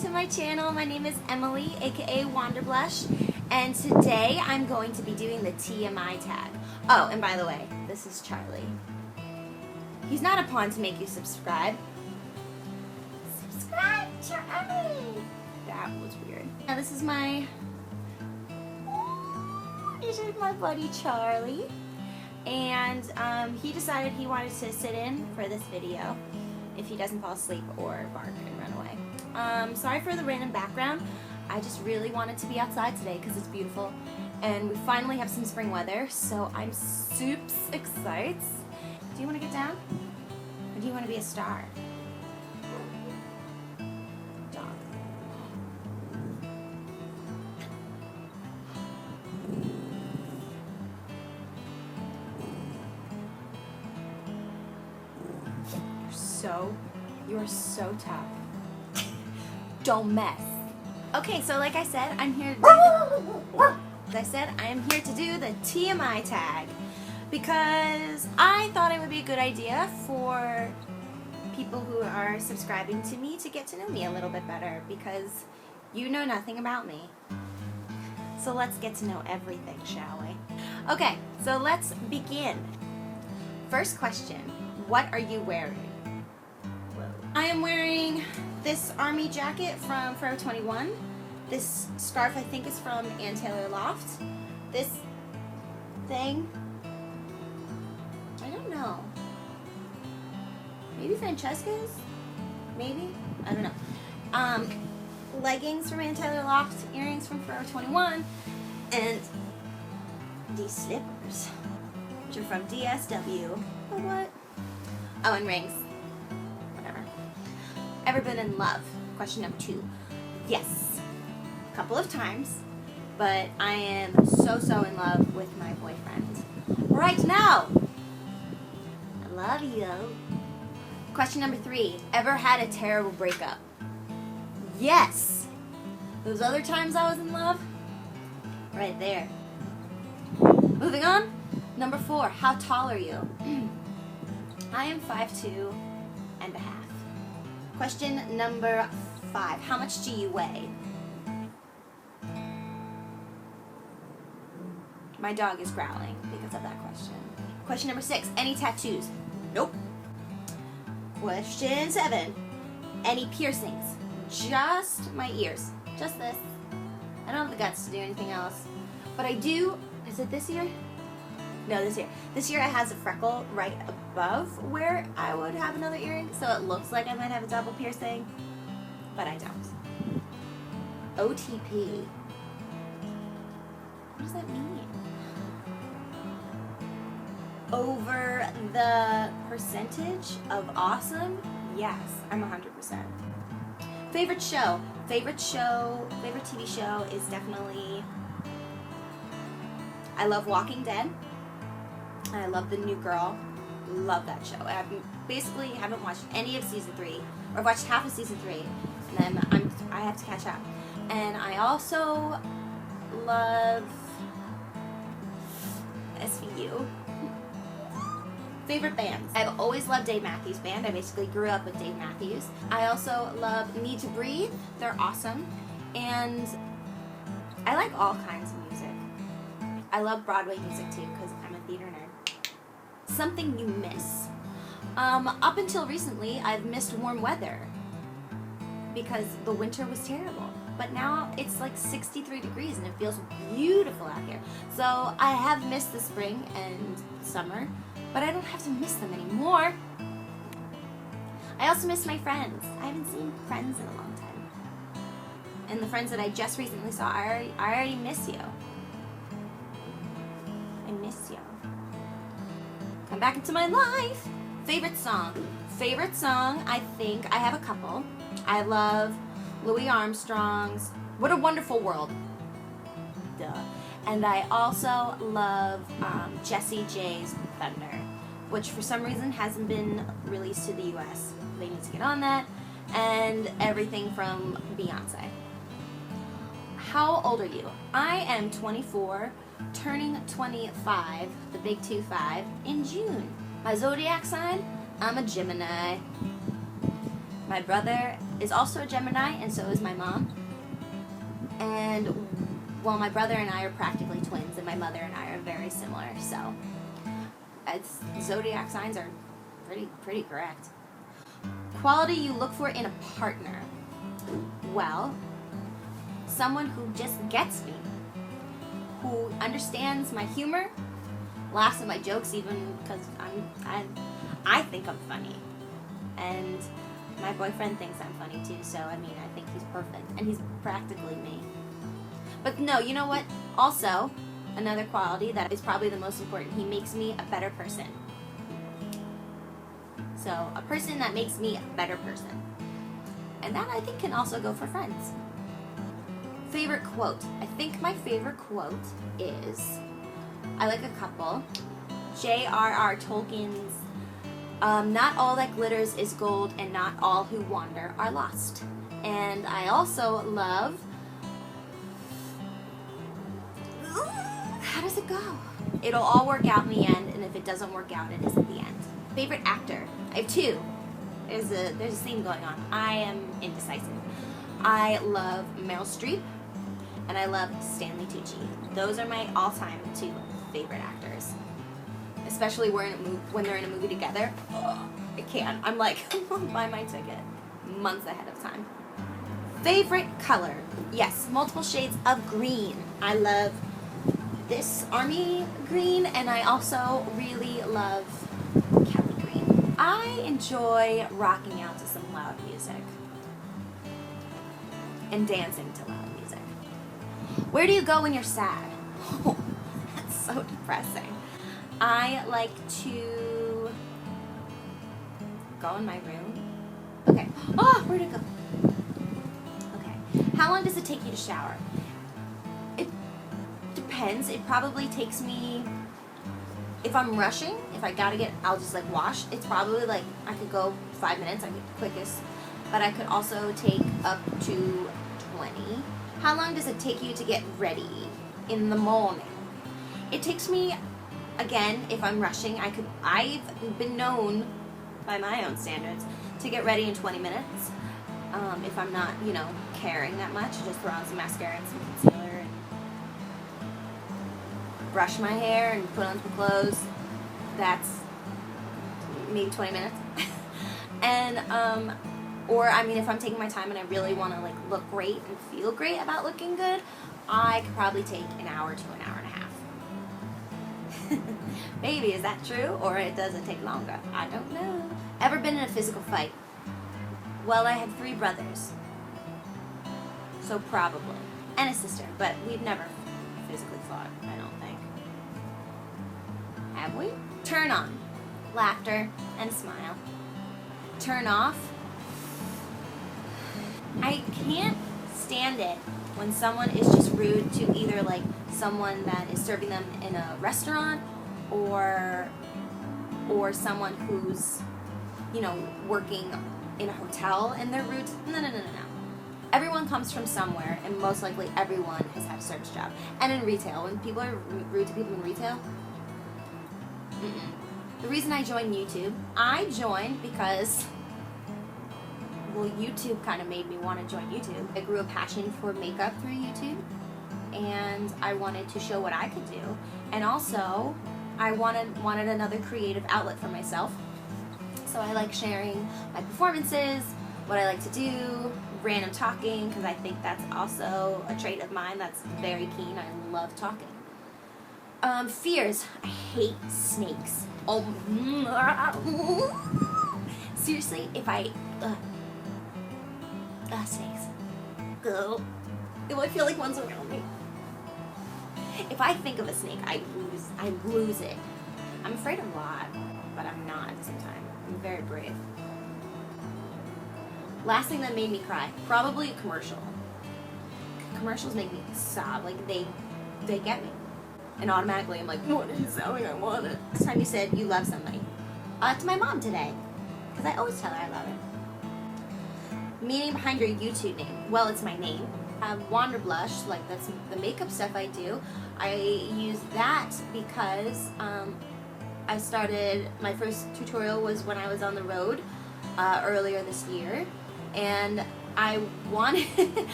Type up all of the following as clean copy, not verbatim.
to my channel. My name is Emily, aka WanderBlush, and today I'm going to be doing the TMI tag. Oh, and by the way, this is Charlie. He's not a pawn to make you subscribe. Subscribe, Charlie! That was weird. Now this is my buddy Charlie, and he decided he wanted to sit in for this video if he doesn't fall asleep or bark and run away. Sorry for the random background. I just really wanted to be outside today because it's beautiful and we finally have some spring weather, so I'm super excited. Do you want to get down? Or do you want to be a star? Dog. You are so tough. Don't mess. Okay, so like I said, I'm here to do the TMI tag because I thought it would be a good idea for people who are subscribing to me to get to know me a little bit better because you know nothing about me. So let's get to know everything, shall we? Okay, so let's begin. First question, what are you wearing? I am wearing this army jacket from Forever 21. This scarf I think is from Ann Taylor Loft. This thing, I don't know. Maybe Francesca's? Maybe? I don't know. Leggings from Ann Taylor Loft, earrings from Forever 21, and these slippers, which are from DSW. Oh, what? Oh, and rings. Ever been in love? Question number 2. Yes. A couple of times. But I am so in love with my boyfriend. Right now! I love you. Question number 3. Ever had a terrible breakup? Yes! Those other times I was in love? Right there. Moving on. Number 4. How tall are you? I am 5'2" and a half. Question number 5. How much do you weigh? My dog is growling because of that question. Question number 6. Any tattoos? Nope. Question 7. Any piercings? Just my ears. Just this. I don't have the guts to do anything else. But I do. Is it this year? No, this year. This year it has a freckle right above where I would have another earring, so it looks like I might have a double piercing, but I don't. OTP. What does that mean? Over the percentage of awesome? Yes, I'm 100%. Favorite show? Favorite TV show is definitely, I love Walking Dead. I love The New Girl. Love that show. I basically haven't watched any of season 3, or I've watched half of season 3, and then I have to catch up. And I also love SVU. Favorite bands? I've always loved Dave Matthews Band. I basically grew up with Dave Matthews. I also love Need to Breathe. They're awesome. And I like all kinds of music. I love Broadway music too because I'm a theater nerd. Something you miss. Up until recently, I've missed warm weather because the winter was terrible. But now it's like 63 degrees and it feels beautiful out here. So I have missed the spring and summer, but I don't have to miss them anymore. I also miss my friends. I haven't seen friends in a long time. And the friends that I just recently saw, I already miss you. I miss you. Come back into my life. Favorite song? Favorite song, I think I have a couple. I love Louis Armstrong's What a Wonderful World. Duh. And I also love Jessie J's Thunder, which for some reason hasn't been released to the US. They need to get on that. And everything from Beyonce. How old are you? I am 24. Turning 25, the big 25, in June. My Zodiac sign, I'm a Gemini. My brother is also a Gemini, and so is my mom. And well, my brother and I are practically twins, and my mother and I are very similar. So, zodiac signs are pretty correct. Quality you look for in a partner. Well, someone who just gets me, who understands my humor, laughs at my jokes even because I think I'm funny, and my boyfriend thinks I'm funny too. So I mean, I think he's perfect, and he's practically me. But no, you know what? Also, another quality that is probably the most important, he makes me a better person. So, a person that makes me a better person. And that, I think, can also go for friends. Favorite quote. I think my favorite quote is, I like a couple. J.R.R. Tolkien's, not all that glitters is gold, and not all who wander are lost. And I also love, how does it go? It'll all work out in the end, and if it doesn't work out, it is at the end. Favorite actor. I have two. There's a theme going on. I am indecisive. I love Meryl Streep, and I love Stanley Tucci. Those are my all-time two favorite actors. Especially when they're in a movie together. I can't. I'm like, buy my ticket months ahead of time. Favorite color. Yes, multiple shades of green. I love this army green, and I also really love Kelly green. I enjoy rocking out to some loud music and dancing to loud music. Where do you go when you're sad? Oh, that's so depressing. I like to go in my room. Okay. Oh, where'd it go? Okay. How long does it take you to shower? It depends. It probably takes me, if I'm rushing, if I gotta I'll just like wash. It's probably like, I could go 5 minutes, I get the quickest. But I could also take up to 20. How long does it take you to get ready in the morning? It takes me, again, if I'm rushing, I've been known, by my own standards, to get ready in 20 minutes. If I'm not, caring that much, just throw on some mascara and some concealer and brush my hair and put on some clothes. That's maybe 20 minutes. And, if I'm taking my time and I really want to look great and feel great about looking good, I could probably take an hour to an hour and a half. Maybe, is that true? Or it doesn't take longer? I don't know. Ever been in a physical fight? Well, I had 3 brothers. So probably. And a sister, but we've never physically fought, I don't think. Have we? Turn on. Laughter and smile. Turn off. I can't stand it when someone is just rude to either someone that is serving them in a restaurant or someone who's working in a hotel and they're rude. No. Everyone comes from somewhere, and most likely everyone has had a service job. And in retail, when people are rude to people in retail, The reason I joined YouTube, I joined because, YouTube kind of made me want to join YouTube. I grew a passion for makeup through YouTube, and I wanted to show what I could do. And also, I wanted another creative outlet for myself. So I like sharing my performances, what I like to do, random talking, because I think that's also a trait of mine that's very keen. I love talking. Fears. I hate snakes. Oh, seriously, if I... snakes. Ugh. I feel like one's around me. If I think of a snake, I lose it. I'm afraid a lot, but I'm not at the same time. I'm very brave. Last thing that made me cry, probably a commercial. Commercials make me sob. They get me. And automatically I'm like, what are you selling? I want it. This time you said you love somebody. To my mom today. Because I always tell her I love her. Meaning behind your YouTube name. Well, it's my name. WanderBlush, that's the makeup stuff I do. I use that because I started, my first tutorial was when I was on the road earlier this year. and I wanted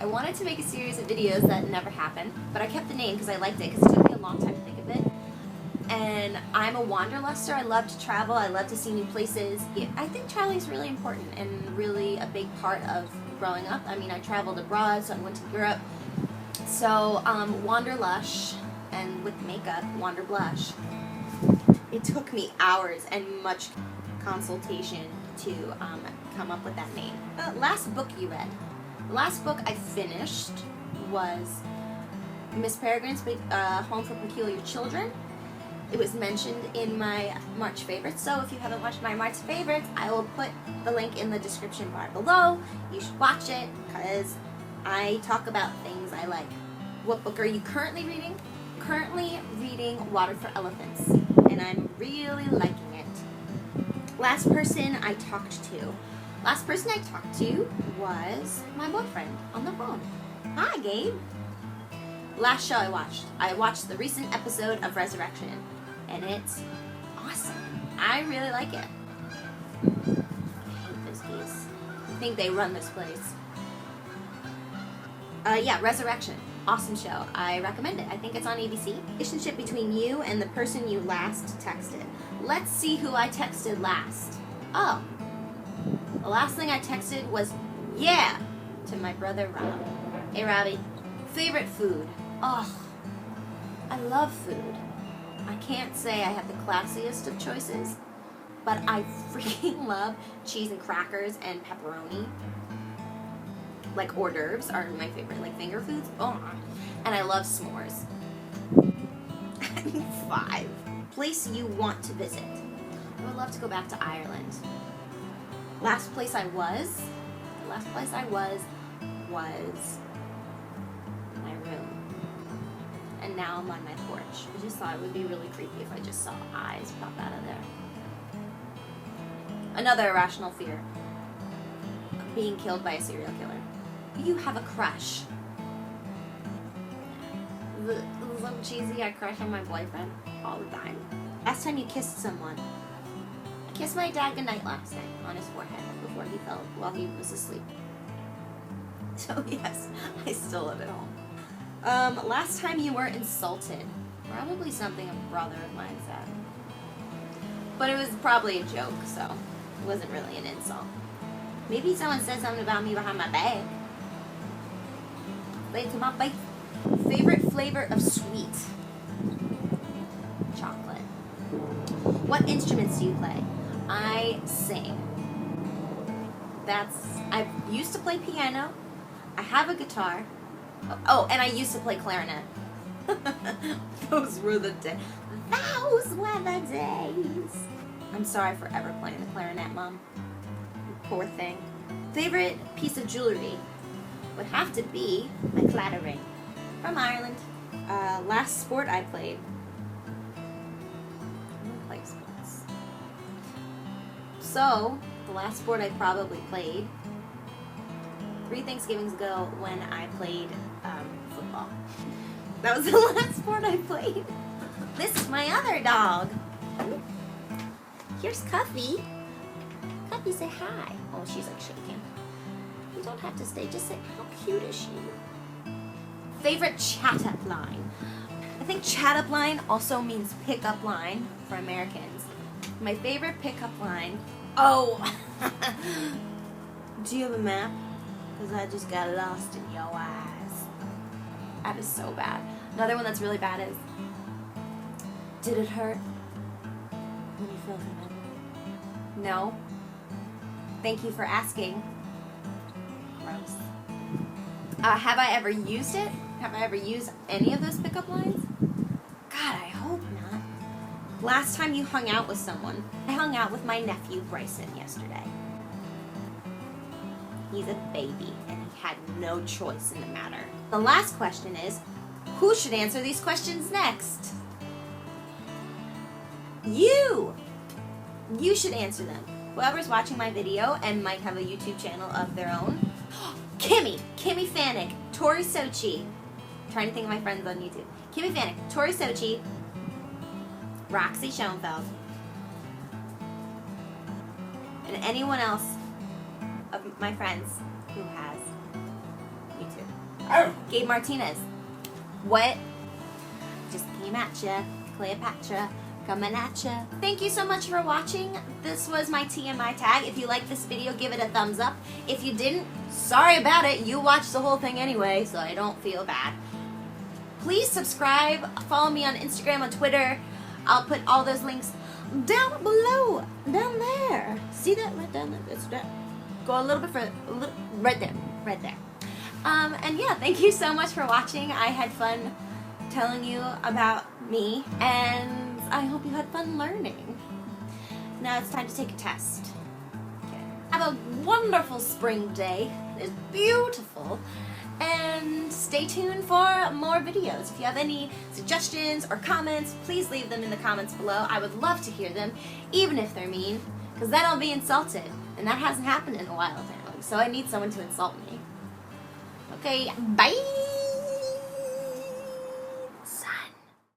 I wanted to make a series of videos that never happened, but I kept the name because I liked it, because it took me a long time to think of it. And I'm a wanderluster. I love to travel. I love to see new places. I think traveling is really important and really a big part of growing up. I mean, I traveled abroad, so I went to Europe. So WanderLush, and with makeup, WanderBlush. It took me hours and much consultation to come up with that name. Last book you read. The last book I finished was Miss Peregrine's Home for Peculiar Children. It was mentioned in my March favorites, so if you haven't watched my March favorites, I will put the link in the description bar below. You should watch it, because I talk about things I like. What book are you currently reading? Currently reading Water for Elephants, and I'm really liking it. Last person I talked to was my boyfriend on the phone. Hi, Gabe. Last show I watched the recent episode of Resurrection, and it's awesome. I really like it. I hate those geese. I think they run this place. Yeah, Resurrection. Awesome show. I recommend it. I think it's on ABC. Relationship between you and the person you last texted. Let's see who I texted last. Oh. The last thing I texted was, yeah, to my brother Rob. Hey, Robbie. Favorite food. Oh, I love food. I can't say I have the classiest of choices, but I freaking love cheese and crackers and pepperoni. Like hors d'oeuvres are my favorite, like finger foods. Oh, and I love s'mores. 5. Place you want to visit. I would love to go back to Ireland. Last place I was my room. And now I'm on my porch. I just thought it would be really creepy if I just saw eyes pop out of there. Another irrational fear. Being killed by a serial killer. Do you have a crush? This is so cheesy. I crush on my boyfriend all the time. Last time you kissed someone. I kissed my dad goodnight last night on his forehead before he fell while he was asleep. So yes, I still live at home. Last time you were insulted. Probably something a brother of mine said. But it was probably a joke, so it wasn't really an insult. Maybe someone said something about me behind my back. Laid to my face. Favorite flavor of sweet? Chocolate. What instruments do you play? I sing. I used to play piano. I have a guitar. Oh, and I used to play clarinet. Those were the days. I'm sorry for ever playing the clarinet, Mom. Poor thing. Favorite piece of jewelry would have to be my clatter ring from Ireland. Last sport I played. I don't play sports. So, the last sport I probably played 3 Thanksgivings ago when I played football. That was the last sport I played. This is my other dog. Here's Cuffy. Cuffy, say hi. Oh, she's like shaking. You don't have to stay. Just say, how cute is she? Favorite chat-up line. I think chat-up line also means pick-up line for Americans. My favorite pick-up line. Oh. Do you have a map? Because I just got lost in your eyes. That is so bad. Another one that's really bad is, did it hurt when you fell from it? No. Thank you for asking. Gross. Have I ever used it? Have I ever used any of those pickup lines? God, I hope not. Last time you hung out with someone. I hung out with my nephew Bryson yesterday. He's a baby, and he had no choice in the matter. The last question is, who should answer these questions next? You! You should answer them. Whoever's watching my video and might have a YouTube channel of their own. Kimmy Fanok, Tori Socci. I'm trying to think of my friends on YouTube. Kimmy Fanok, Tori Socci, Roxy Schoenfeld, and anyone else of my friends who has YouTube. Gabe Martinez. What? Just came at ya. Cleopatra. Coming at ya. Thank you so much for watching. This was my TMI tag. If you liked this video, give it a thumbs up. If you didn't, sorry about it. You watched the whole thing anyway, so I don't feel bad. Please subscribe. Follow me on Instagram, on Twitter. I'll put all those links down below. Down there. See that? Right down there. It's that. Go a little bit further. Right there. Right there. And yeah, thank you so much for watching. I had fun telling you about me, and I hope you had fun learning. Now it's time to take a test. Okay. Have a wonderful spring day. It's beautiful. And stay tuned for more videos. If you have any suggestions or comments, please leave them in the comments below. I would love to hear them, even if they're mean, because then I'll be insulted. And that hasn't happened in a while, apparently. So I need someone to insult me. Okay, bye!